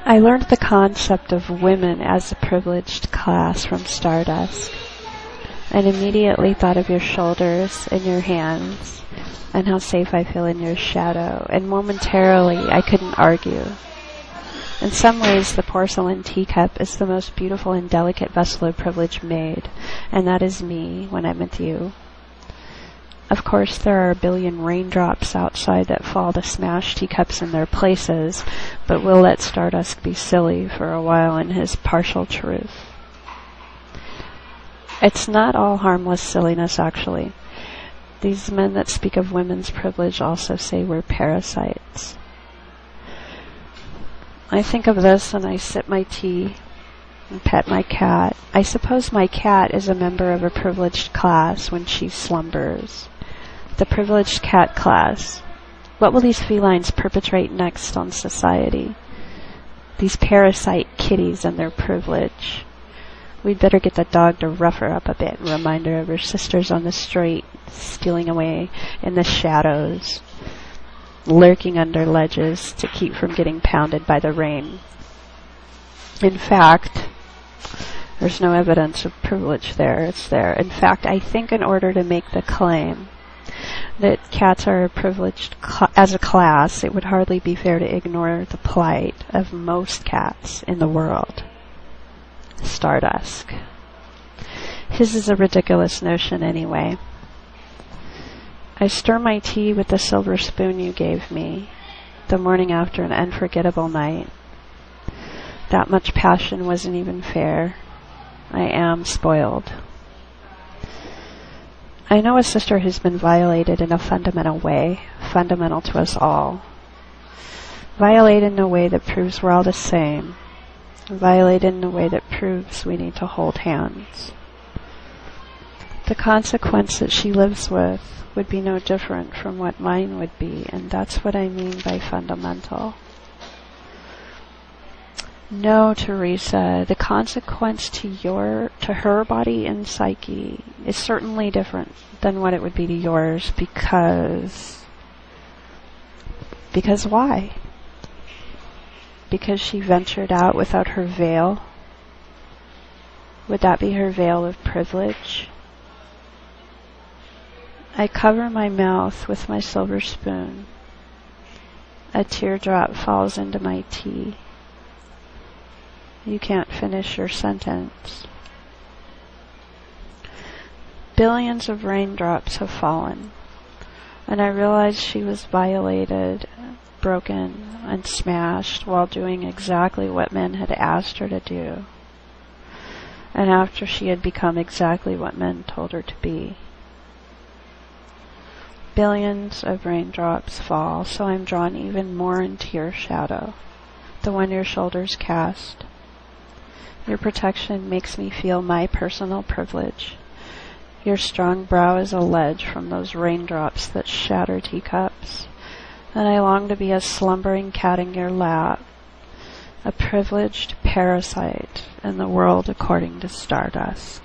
I learned the concept of women as a privileged class from Stardust, and immediately thought of your shoulders and your hands, and how safe I feel in your shadow, and momentarily I couldn't argue. In some ways, the porcelain teacup is the most beautiful and delicate vessel of privilege made, and that is me when I'm with you. Of course, there are a billion raindrops outside that fall to smash teacups in their places, but we'll let Stardust be silly for a while in his partial truth. It's not all harmless silliness, actually. These men that speak of women's privilege also say we're parasites. I think of this and I sip my tea and pet my cat. I suppose my cat is a member of a privileged class when she slumbers. The privileged cat class. What will these felines perpetrate next on society? These parasite kitties and their privilege. We'd better get the dog to rough her up a bit, remind her of her sisters on the street, stealing away in the shadows, lurking under ledges to keep from getting pounded by the rain. In fact, there's no evidence of privilege there. It's there. In fact, I think in order to make the claim that cats are privileged as a class, it would hardly be fair to ignore the plight of most cats in the world. Stardust. His is a ridiculous notion anyway. I stir my tea with the silver spoon you gave me the morning after an unforgettable night. That much passion wasn't even fair. I am spoiled. I know a sister who's been violated in a fundamental way, fundamental to us all. Violated in a way that proves we're all the same. Violated in a way that proves we need to hold hands. The consequence that she lives with would be no different from what mine would be, and that's what I mean by fundamental. No, Teresa, the consequence to her body and psyche is certainly different than what it would be to yours, because why? Because she ventured out without her veil? Would that be her veil of privilege? I cover my mouth with my silver spoon. A teardrop falls into my tea. You can't finish your sentence. Billions of raindrops have fallen, and I realized she was violated, broken, and smashed while doing exactly what men had asked her to do, and after she had become exactly what men told her to be. Billions of raindrops fall, so I'm drawn even more into your shadow, the one your shoulders cast. Your protection makes me feel my personal privilege. Your strong brow is a ledge from those raindrops that shatter teacups, and I long to be a slumbering cat in your lap, a privileged parasite in the world according to Stardust.